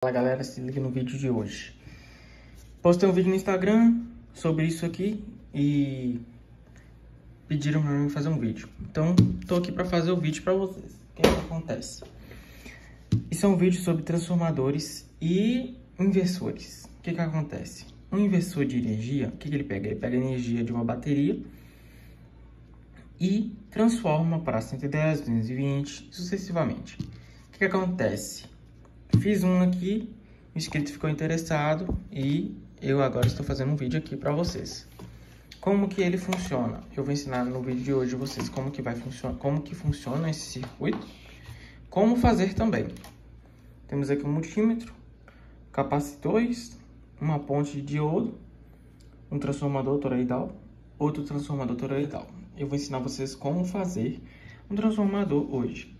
Fala galera, se liga no vídeo de hoje. Postei um vídeo no Instagram sobre isso aqui e pediram pra mim fazer um vídeo. Então, tô aqui pra fazer o vídeo pra vocês. O que acontece? Isso é um vídeo sobre transformadores e inversores. O que acontece? Um inversor de energia, o que ele pega? Ele pega a energia de uma bateria e transforma para 110, 220, sucessivamente. O que acontece? Fiz um aqui, o inscrito ficou interessado e eu agora estou fazendo um vídeo aqui para vocês. Como que ele funciona? Eu vou ensinar no vídeo de hoje vocês como que funciona esse circuito, como fazer também. Temos aqui um multímetro, capacitores, uma ponte de diodo, um transformador toroidal, outro transformador toroidal. Eu vou ensinar vocês como fazer um transformador hoje.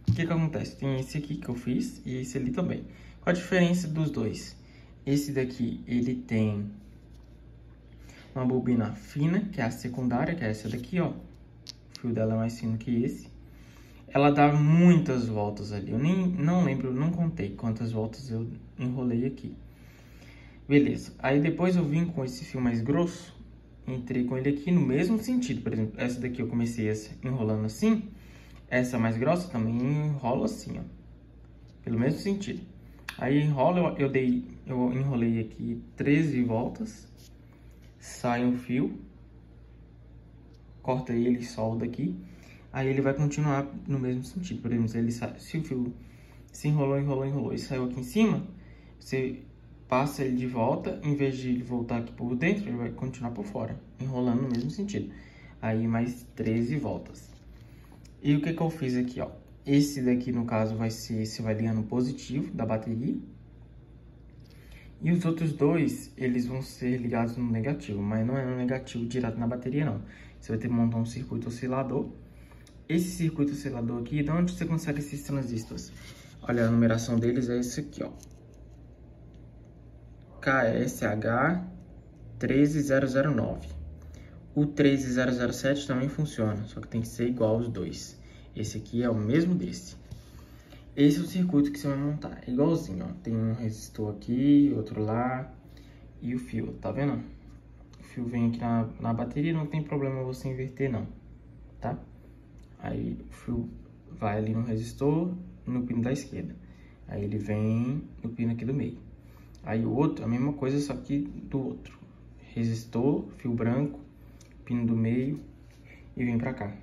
O que acontece? Tem esse aqui que eu fiz e esse ali também. Qual a diferença dos dois? Esse daqui, ele tem uma bobina fina, que é a secundária, que é essa daqui, ó. O fio dela é mais fino que esse. Ela dá muitas voltas ali. Eu não lembro, não contei quantas voltas eu enrolei aqui. Beleza. Aí depois eu vim com esse fio mais grosso. Entrei com ele aqui no mesmo sentido. Por exemplo, essa daqui eu comecei enrolando assim. Essa mais grossa também enrola assim, ó. Pelo mesmo sentido. Aí enrola, eu enrolei aqui 13 voltas. Sai um fio. Corta ele e solda aqui. Aí ele vai continuar no mesmo sentido. Por exemplo, se o fio se enrolou e saiu aqui em cima, você passa ele de volta. Em vez de ele voltar aqui por dentro, ele vai continuar por fora, enrolando no mesmo sentido. Aí mais 13 voltas. E o que eu fiz aqui, ó? Esse daqui, no caso, vai ligar no positivo da bateria. E os outros dois, eles vão ser ligados no negativo, mas não é no negativo direto na bateria, não. Você vai ter que montar um circuito oscilador. Esse circuito oscilador aqui, de onde você consegue esses transistores? Olha, a numeração deles é esse aqui, ó. KSH 13009. O 13007 também funciona, só que tem que ser igual aos dois. Esse aqui é o mesmo desse. Esse é o circuito que você vai montar, é igualzinho, ó. Tem um resistor aqui, outro lá e o fio, tá vendo? O fio vem aqui na bateria, não tem problema você inverter não, tá? Aí o fio vai ali no resistor, no pino da esquerda. Aí ele vem no pino aqui do meio. Aí o outro, a mesma coisa, só que do outro. Resistor, fio branco, pino do meio e vem pra cá.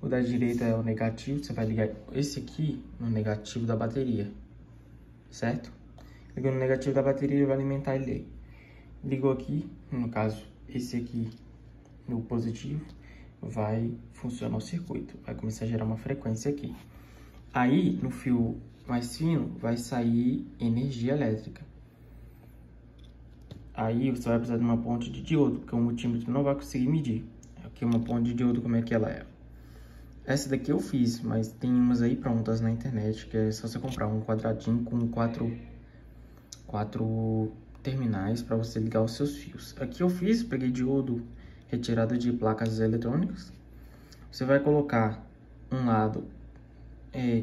O da direita é o negativo, você vai ligar esse aqui no negativo da bateria, certo? Ligou no negativo da bateria, ele vai alimentar ele aí. Ligou aqui, no caso, esse aqui no positivo, vai funcionar o circuito, vai começar a gerar uma frequência aqui. Aí, no fio mais fino, vai sair energia elétrica. Aí você vai precisar de uma ponte de diodo, porque o multímetro não vai conseguir medir. Aqui uma ponte de diodo, como é que ela é? Essa daqui eu fiz, mas tem umas aí prontas na internet, que é só você comprar um quadradinho com quatro terminais para você ligar os seus fios. Aqui eu fiz, peguei diodo retirado de placas eletrônicas. Você vai colocar um lado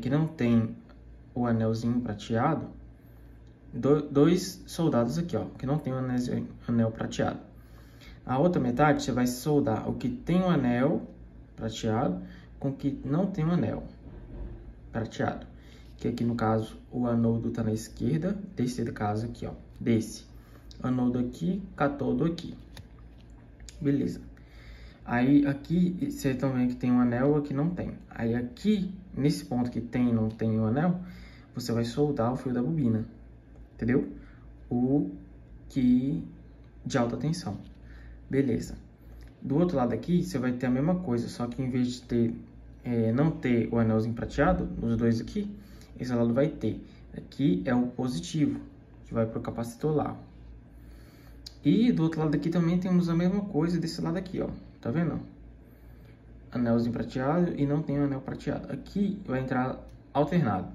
que não tem o anelzinho prateado, dois soldados aqui, ó, que não tem o anel prateado. A outra metade você vai soldar o que tem o anel prateado com o que não tem o anel prateado. Que aqui no caso o anodo tá na esquerda, desse caso aqui, ó, desse. Anodo aqui, cátodo aqui. Beleza. Aí aqui vocês estão vendo que tem um anel, aqui não tem. Aí aqui, nesse ponto que tem e não tem o anel, você vai soldar o fio da bobina. Entendeu? O que de alta tensão. Beleza. Do outro lado aqui, você vai ter a mesma coisa, só que em vez de ter, não ter o anelzinho prateado, nos dois aqui, esse lado vai ter. Aqui é o positivo, que vai para o capacitor lá. E do outro lado aqui também temos a mesma coisa desse lado aqui, ó. Tá vendo? Anelzinho prateado e não tem o anel prateado. Aqui vai entrar alternado.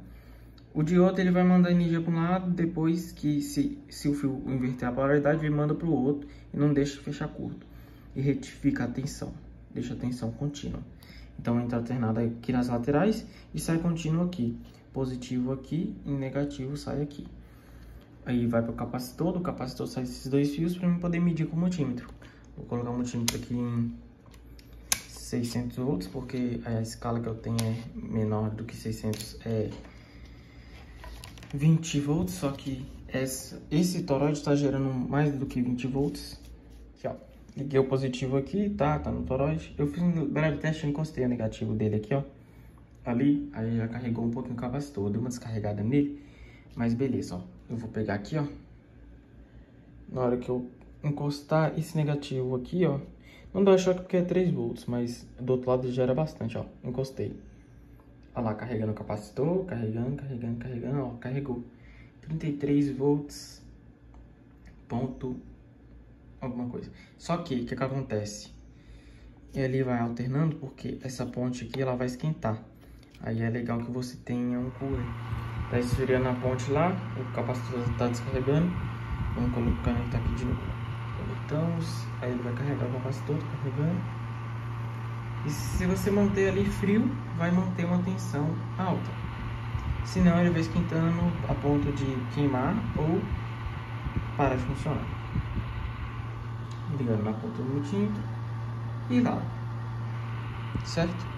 O diodo ele vai mandar energia para um lado, depois que se o fio inverter a polaridade, ele manda para o outro e não deixa fechar curto. E retifica a tensão, deixa a tensão contínua. Então entra alternado aqui nas laterais e sai contínuo aqui. positivo aqui e negativo sai aqui. Aí vai para o capacitor, do capacitor sai esses dois fios para eu poder medir com o multímetro. Vou colocar o multímetro aqui em 600 volts, porque a escala que eu tenho é menor do que 600, é 20 volts, só que esse toroide está gerando mais do que 20 volts. Aqui, ó. Liguei o positivo aqui, tá no toroide. Eu fiz um breve teste, encostei o negativo dele aqui, ó. Ali, aí já carregou um pouquinho o capacitor, deu uma descarregada nele, mas beleza, ó. Eu vou pegar aqui, ó. Na hora que eu encostar esse negativo aqui, ó, não dá choque porque é 3 volts, mas do outro lado gera bastante, ó. Encostei. Olha lá, carregando o capacitor, carregando, ó, carregou. 33 volts, ponto, alguma coisa. Só que, o que acontece? Ele vai alternando porque essa ponte aqui, ela vai esquentar. Aí é legal que você tenha um cooler. Tá esfriando a ponte lá, o capacitor tá descarregando. Vamos conectar aqui de novo. Conectamos, aí ele vai carregar o capacitor, carregando. E se você manter ali frio, vai manter uma tensão alta. Senão ele vai esquentando a ponto de queimar ou parar de funcionar. Ligando na ponta do multímetro e lá. Certo?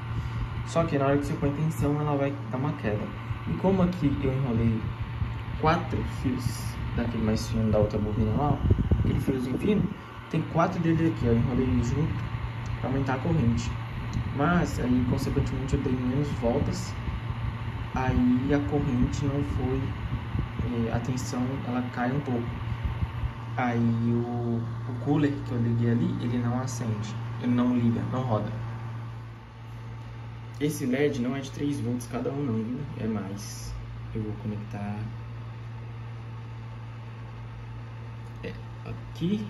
Só que na hora que você põe tensão, ela vai dar uma queda. E como aqui eu enrolei 4 fios daquele mais fino da outra bobina lá, aquele fiozinho fino, tem 4 deles aqui, eu enrolei junto para aumentar a corrente. Mas aí, consequentemente, eu dei menos voltas, aí a corrente não foi, a tensão ela cai um pouco. Aí o cooler que eu liguei ali, ele não acende, ele não liga, não roda. Esse LED não é de 3 volts cada um não, viu? É mais. Eu vou conectar aqui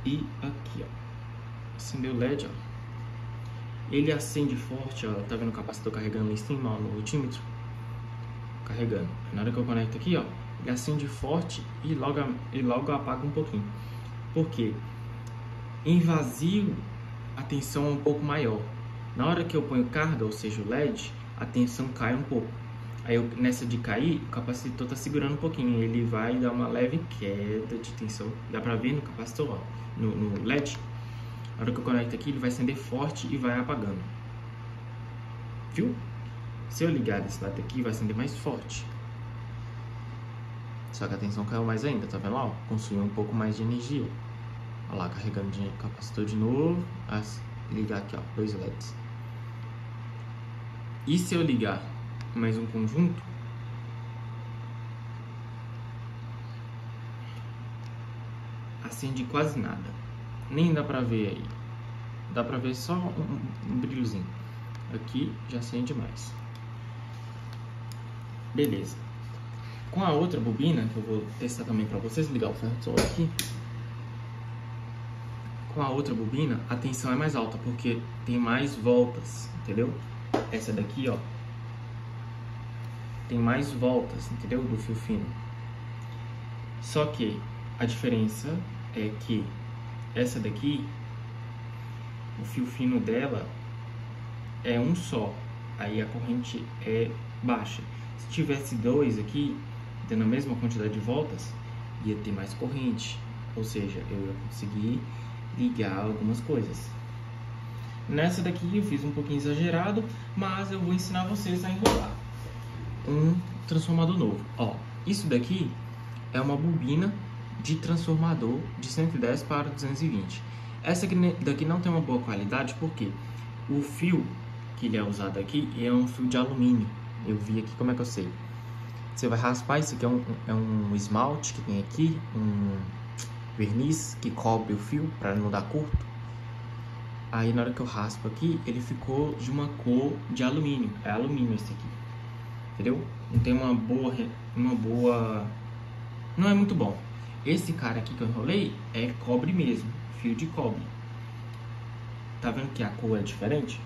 e aqui, ó. Acendeu o LED, ó. Ele acende forte, ó. Tá vendo o capacitor carregando lá em cima, ó, no multímetro? Carregando. Na hora que eu conecto aqui, ó, ele acende forte e logo apaga um pouquinho. Por quê? Em vazio, a tensão é um pouco maior. Na hora que eu ponho carga, ou seja, o LED, a tensão cai um pouco. Aí nessa de cair, o capacitor tá segurando um pouquinho. Ele vai dar uma leve queda de tensão. Dá pra ver no capacitor, ó, no LED. Na hora que eu conecto aqui, ele vai acender forte e vai apagando. Viu? Se eu ligar esse lado aqui, vai acender mais forte. Só que a tensão caiu mais ainda, tá vendo lá? Consumiu um pouco mais de energia. Olha lá, carregando de capacitor de novo. Ligar aqui, ó, 2 LEDs. E se eu ligar mais um conjunto, acende quase nada. Nem dá pra ver aí. Dá pra ver só um brilhozinho. Aqui já acende mais. Beleza. Com a outra bobina, que eu vou testar também pra vocês, ligar o ferro de solda aqui. Com a outra bobina, a tensão é mais alta, porque tem mais voltas, entendeu? Essa daqui, ó, tem mais voltas, entendeu? Do fio fino. Só que a diferença é que essa daqui, o fio fino dela é um só, aí a corrente é baixa. Se tivesse 2 aqui, tendo a mesma quantidade de voltas, ia ter mais corrente, ou seja, eu ia conseguir ligar algumas coisas. Nessa daqui eu fiz um pouquinho exagerado, mas eu vou ensinar vocês a enrolar um transformador novo. Ó, isso daqui é uma bobina de transformador de 110 para 220. Essa daqui não tem uma boa qualidade porque o fio que ele é usado aqui é um fio de alumínio. Eu vi aqui, como é que eu sei? Você vai raspar, isso aqui é um esmalte que tem aqui, um verniz que cobre o fio para não dar curto. Aí na hora que eu raspo aqui, ele ficou de uma cor de alumínio. É alumínio esse aqui, entendeu? Não tem uma boa... Não é muito bom. Esse cara aqui que eu enrolei é cobre mesmo, fio de cobre. Tá vendo que a cor é diferente?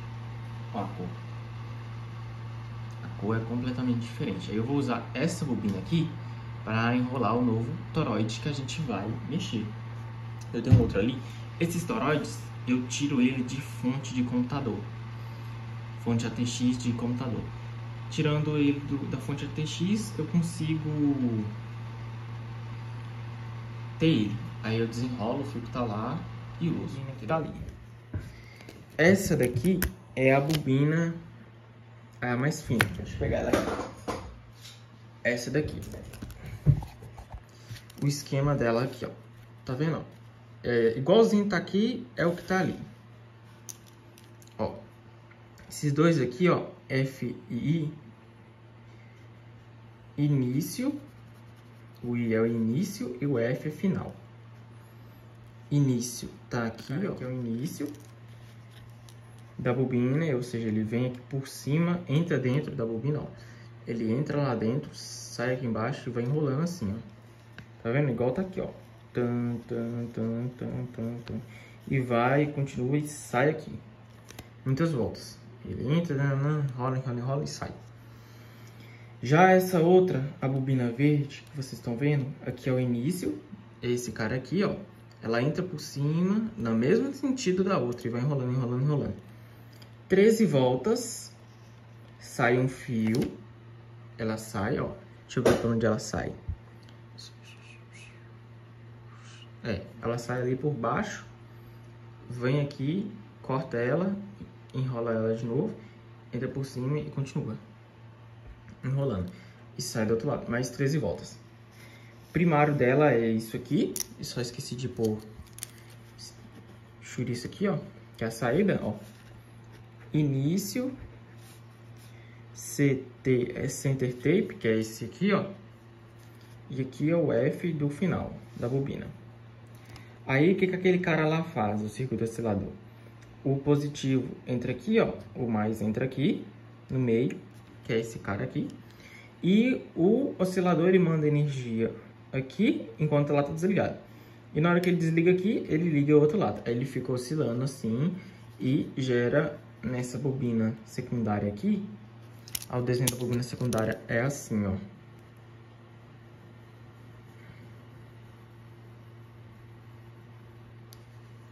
Ó a cor. A cor é completamente diferente. Aí eu vou usar essa bobina aqui para enrolar o novo toroide que a gente vai mexer. Eu tenho outro ali. Esses toroides, eu tiro ele de fonte de computador. Fonte ATX de computador. tirando ele da fonte ATX, eu consigo ter ele. Aí eu desenrolo o fio que tá lá e uso que tá ali. Essa daqui é a bobina mais fina. Deixa eu pegar ela aqui. Essa daqui. O esquema dela aqui, ó. Tá vendo? Igualzinho tá aqui, é o que tá ali. Ó. Esses dois aqui, ó. F e I. Início. O I é o início e o F é final. Início tá aqui, ó. Que é o início da bobina, ou seja, ele vem aqui por cima, entra dentro da bobina, ó. Ele entra lá dentro, sai aqui embaixo e vai enrolando assim, ó. Tá vendo? Igual tá aqui, ó. E vai, continua e sai aqui. Muitas voltas. Ele entra, enrola e sai. Já essa outra, a bobina verde, que vocês estão vendo, aqui é o início. Esse cara aqui, ó. Ela entra por cima, no mesmo sentido da outra, e vai enrolando. 13 voltas, sai um fio. Ela sai, ó. Deixa eu ver pra onde ela sai. Ela sai ali por baixo, vem aqui, corta ela, enrola ela de novo, entra por cima e continua enrolando. E sai do outro lado, mais 13 voltas. O primário dela é isso aqui, eu só esqueci de pôr chouriço aqui, ó, que é a saída, ó. Início, CT é center tape, que é esse aqui, ó. E aqui é o F do final da bobina. Aí, o que aquele cara lá faz, o circuito oscilador? O positivo entra aqui, ó. O mais entra aqui, no meio, que é esse cara aqui. E o oscilador, ele manda energia aqui, enquanto ela tá desligada. E na hora que ele desliga aqui, ele liga o outro lado. Aí ele fica oscilando assim e gera nessa bobina secundária aqui. O desenho da bobina secundária é assim, ó.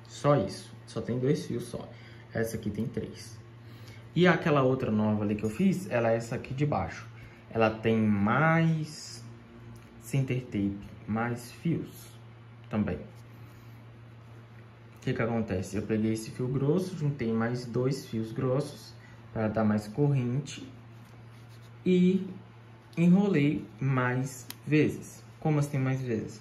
Só isso. Só tem 2 fios só. Essa aqui tem 3. E aquela outra nova ali que eu fiz, ela é essa aqui de baixo. Ela tem mais center tape, mais fios também. O que acontece? Eu peguei esse fio grosso, juntei mais 2 fios grossos para dar mais corrente e enrolei mais vezes. Como assim mais vezes?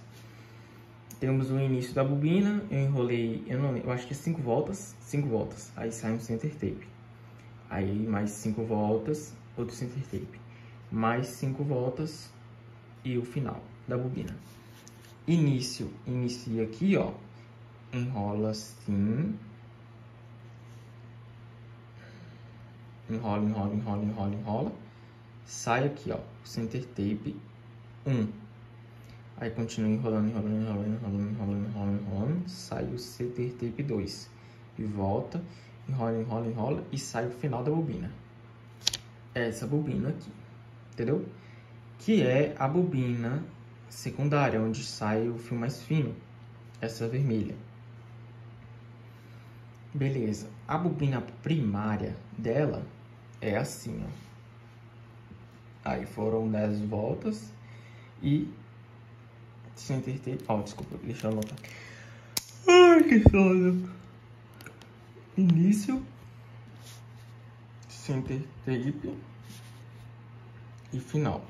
Temos o início da bobina, eu enrolei, eu acho que é 5 voltas, aí sai um center tape. Aí mais 5 voltas, outro center tape. Mais 5 voltas e o final da bobina. Inicia aqui, ó. Enrola assim. Enrola. Sai aqui, ó, center tape 1. Aí continua enrolando. Sai o center tape 2. E volta, enrola e sai o final da bobina. Essa bobina aqui, entendeu? Que é a bobina secundária, onde sai o fio mais fino. Essa vermelha. Beleza. A bobina primária dela é assim, ó. Aí foram 10 voltas e center tape. Ó, desculpa, deixa eu anotar. Ai, que sono. Início, center tape e final.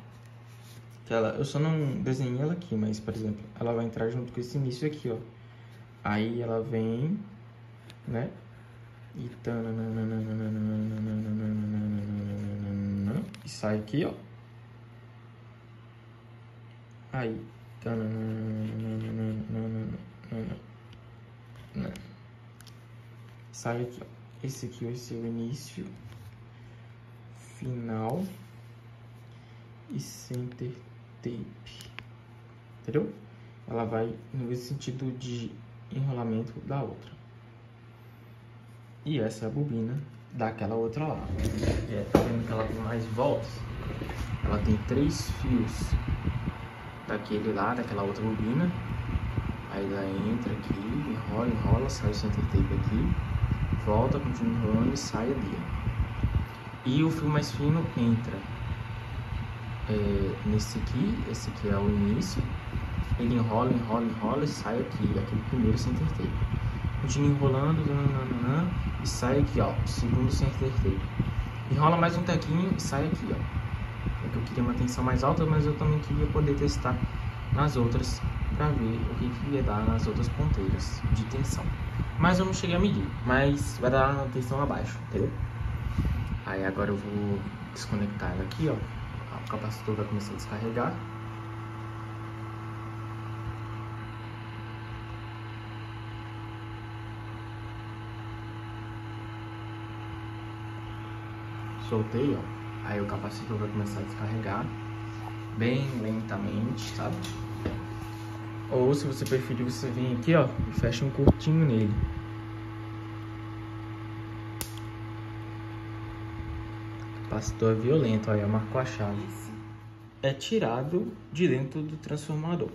Eu só não desenhei ela aqui, mas, por exemplo, ela vai entrar junto com esse início aqui, ó. Aí ela vem, né? E sai aqui, ó. Aí. Sai aqui, ó. Esse aqui vai ser o início, final e center tape. Entendeu? Ela vai no sentido de enrolamento da outra. E essa é a bobina daquela outra lá. Tá vendo que ela tem mais voltas? Ela tem 3 fios daquele lá, daquela outra bobina. Aí ela entra aqui, enrola, sai o center tape aqui, volta, continua enrolando e sai ali. E o fio mais fino entra nesse aqui. Esse aqui é o início. Ele enrola, enrola, enrola e sai aqui, aquele primeiro center tape. Continua enrolando, e sai aqui, ó, o segundo center tape. Enrola mais um tequinho e sai aqui, ó. Eu queria uma tensão mais alta, mas eu também queria poder testar nas outras para ver o que ia dar nas outras ponteiras de tensão. Mas eu não cheguei a medir, mas vai dar uma tensão abaixo, entendeu? Aí agora eu vou desconectar ela aqui, ó. O capacitor vai começar a descarregar. Soltei, ó. Aí o capacitor vai começar a descarregar bem lentamente, sabe? Ou se você preferir, você vem aqui, ó, e fecha um curtinho nele. O capacitor é violento, aí marcou a chave. É tirado de dentro do transformador.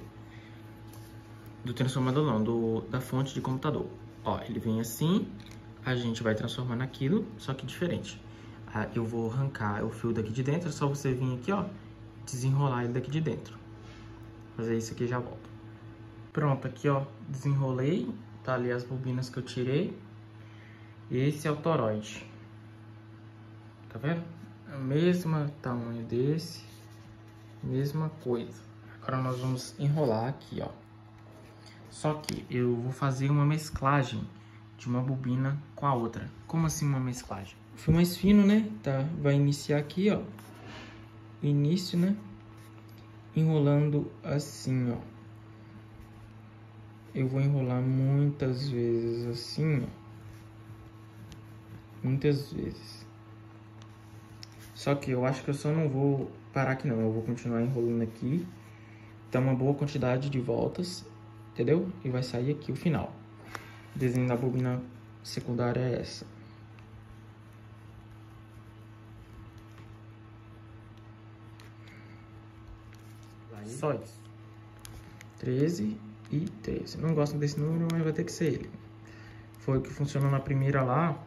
Do transformador não, da fonte de computador. Ó, ele vem assim, a gente vai transformar naquilo, só que diferente. Eu vou arrancar o fio daqui de dentro, é só você vir aqui, ó, desenrolar ele daqui de dentro. Fazer isso aqui e já volto. Pronto, aqui, ó, desenrolei, tá ali as bobinas que eu tirei. E esse é o toroide. Tá vendo? É o mesmo tamanho desse, mesma coisa. Agora nós vamos enrolar aqui, ó. Só que eu vou fazer uma mesclagem de uma bobina com a outra. Como assim uma mesclagem? O fio mais fino, né? Tá, vai iniciar aqui, ó. Início, né? Enrolando assim, ó. Eu vou enrolar muitas vezes assim, ó. Muitas vezes. Só que eu acho que eu só não vou parar aqui não. Eu vou continuar enrolando aqui. Dá uma boa quantidade de voltas. Entendeu? E vai sair aqui o final. O desenho da bobina secundária é essa. Só isso. 13 e 13. Não gosto desse número, mas vai ter que ser ele. Foi o que funcionou na primeira lá.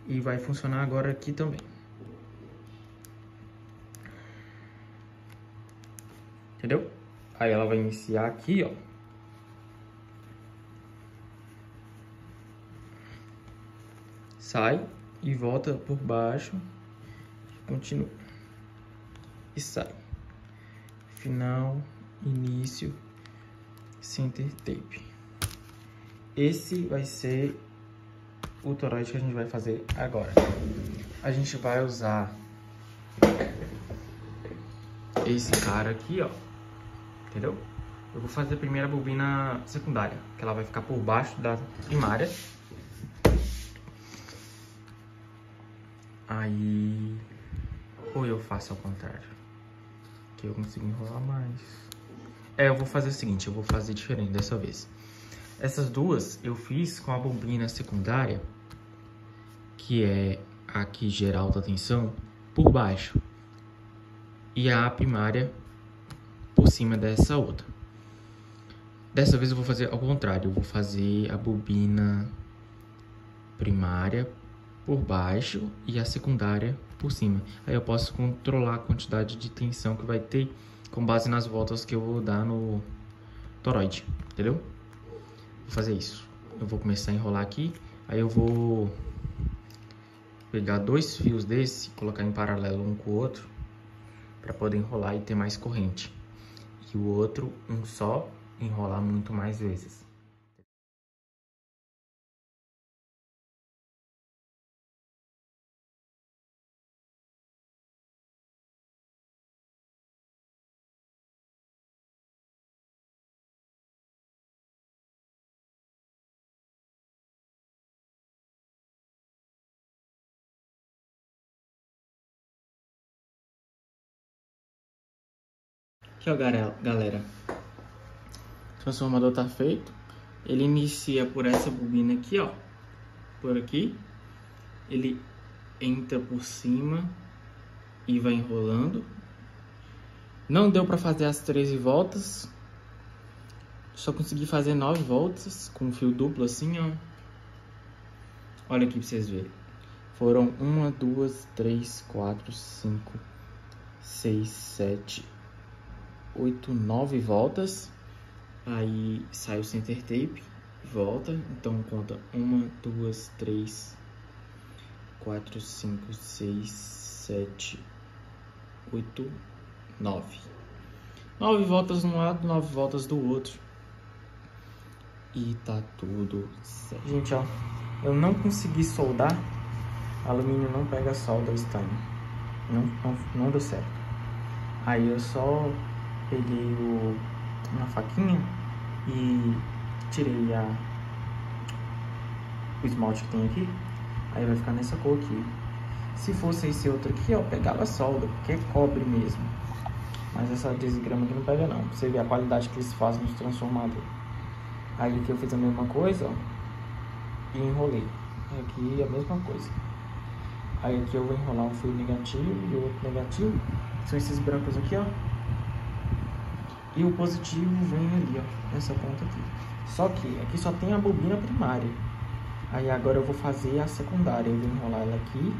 E vai funcionar agora aqui também. Entendeu? Aí ela vai iniciar aqui, ó. Sai e volta por baixo. Continua. E sai. Final, início, center tape. Esse vai ser o toroide que a gente vai fazer agora. A gente vai usar esse cara aqui, ó. Entendeu? Eu vou fazer primeiro a bobina secundária, que ela vai ficar por baixo da primária. Aí... Ou eu faço ao contrário, que eu consigo enrolar mais. Eu vou fazer o seguinte, eu vou fazer diferente dessa vez. Essas duas eu fiz com a bobina secundária, que é a que gera alta tensão, por baixo. E a primária por cima dessa outra. Dessa vez eu vou fazer ao contrário. Eu vou fazer a bobina primária por baixo e a secundária por cima. Aí eu posso controlar a quantidade de tensão que vai ter com base nas voltas que eu vou dar no toroide, entendeu? Vou fazer isso. Eu vou começar a enrolar aqui. Aí eu vou pegar dois fios desse, colocar em paralelo um com o outro, para poder enrolar e ter mais corrente. E o outro, um só, enrolar muito mais vezes. Aqui, ó, galera. O transformador tá feito. Ele inicia por essa bobina aqui, ó. Por aqui. Ele entra por cima e vai enrolando. Não deu pra fazer as 13 voltas. Só consegui fazer 9 voltas com fio duplo assim, ó. Olha aqui pra vocês verem. Foram 1, 2, 3, 4, 5, 6, 7, 8, 9 voltas. Aí sai o center tape, volta. Então conta 1, 2, 3, 4, 5, 6, 7, 8, 9. 9 voltas de um lado, 9 voltas do outro. E tá tudo certo. Gente, ó, eu não consegui soldar. Alumínio não pega solda esse não deu certo. Aí eu só peguei uma faquinha e tirei o esmalte que tem aqui. Aí vai ficar nessa cor aqui. Se fosse esse outro aqui, ó, pegava solda, porque é cobre mesmo. Mas essa 10 gramas aqui não pega não. Pra você ver a qualidade que eles fazem nos transformadores. Aí aqui eu fiz a mesma coisa, ó, e enrolei. Aqui a mesma coisa. Aí aqui eu vou enrolar um fio negativo e o outro negativo. São esses brancos aqui, ó. E o positivo vem ali, ó, nessa ponta aqui. Só que aqui só tem a bobina primária. Aí agora eu vou fazer a secundária. Eu vou enrolar ela aqui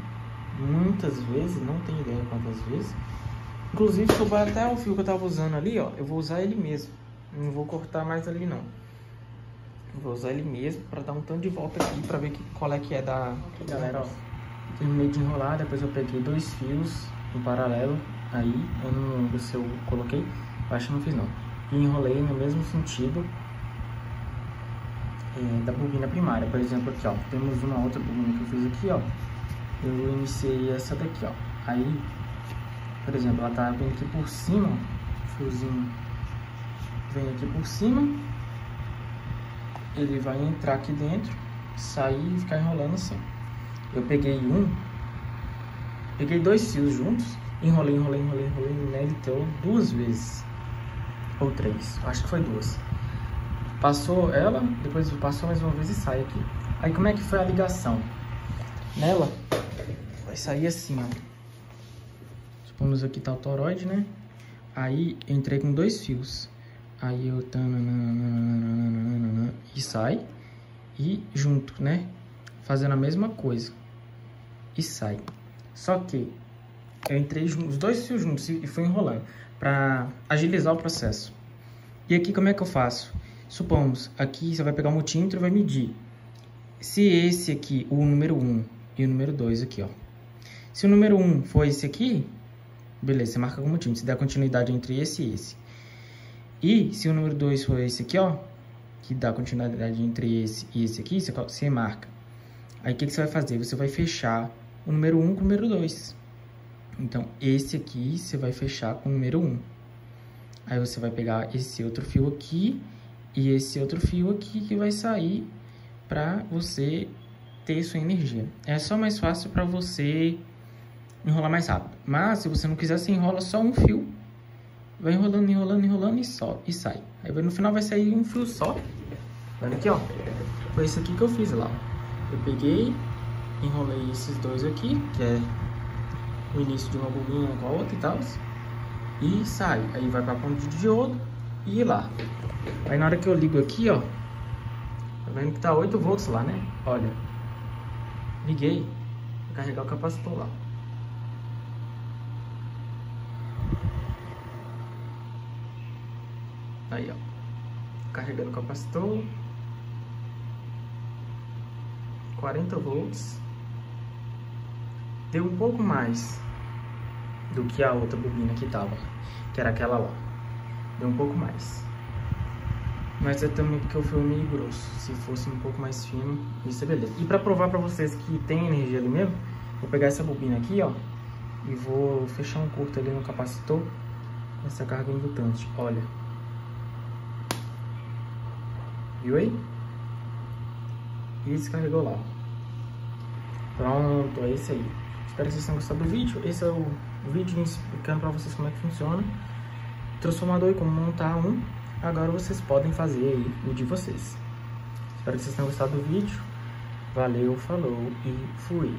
muitas vezes, não tenho ideia quantas vezes. Inclusive sobrou até o fio que eu tava usando ali, ó. Eu vou usar ele mesmo. Não vou cortar mais ali não. Eu vou usar ele mesmo para dar um tanto de volta aqui para ver qual é que é da galera, ó. Terminei de enrolar, depois eu peguei 2 fios em paralelo. Aí eu não lembro se eu coloquei, eu acho que não fiz não. E enrolei no mesmo sentido da bobina primária. Por exemplo, aqui, ó, temos uma outra bobina que eu fiz aqui, ó. Eu iniciei essa daqui, ó. Aí, por exemplo, ela tá vindo aqui por cima, ó. O fiozinho vem aqui por cima. Ele vai entrar aqui dentro, sair e ficar enrolando assim. Eu peguei 2 fios juntos, enrolei nele então 2 vezes. Ou 3, acho que foi 2. Passou ela, depois passou mais uma vez e sai aqui. Aí como é que foi a ligação? Nela, vai sair assim, ó. Supomos aqui tá o toroide, né? Aí eu entrei com 2 fios. Aí eu e sai e junto, né? Fazendo a mesma coisa e sai. Só que eu entrei os 2 fios juntos e fui enrolando para agilizar o processo. E aqui como é que eu faço? Supomos, aqui você vai pegar o multímetro e vai medir. Se esse aqui, o número 1 e o número 2 aqui, ó. Se o número 1 for esse aqui, beleza, você marca com o multímetro, você dá continuidade entre esse e esse. E se o número 2 for esse aqui, ó, que dá continuidade entre esse e esse aqui, você marca. Aí o que você vai fazer? Você vai fechar o número 1 com o número 2. Então, esse aqui você vai fechar com o número 1. Aí você vai pegar esse outro fio aqui e esse outro fio aqui que vai sair para você ter sua energia. É só mais fácil para você enrolar mais rápido. Mas se você não quiser, você enrola só um fio. Vai enrolando e sai. Aí no final vai sair um fio só. Olha aqui, ó. Foi esse aqui que eu fiz lá. Eu peguei, enrolei esses 2 aqui, que é o início de uma bobina com a outra e tal. E sai. Aí vai pra ponta de diodo e ir lá. Aí na hora que eu ligo aqui, ó. Tá vendo que tá 8 volts lá, né? Olha. Liguei. Vou carregar o capacitor lá. Aí, ó, carregando o capacitor, 40 volts, deu um pouco mais do que a outra bobina que tava, que era aquela lá, deu um pouco mais, mas é também porque o fio é meio grosso. Se fosse um pouco mais fino, isso é beleza. E pra provar pra vocês que tem energia ali mesmo, vou pegar essa bobina aqui, ó, e vou fechar um curto ali no capacitor, essa carga indutante, olha. Viu aí? E descarregou lá. Pronto, é isso aí. Espero que vocês tenham gostado do vídeo. Esse é o vídeo explicando pra vocês como é que funciona o transformador e como montar um. Agora vocês podem fazer aí o de vocês. Espero que vocês tenham gostado do vídeo. Valeu, falou e fui.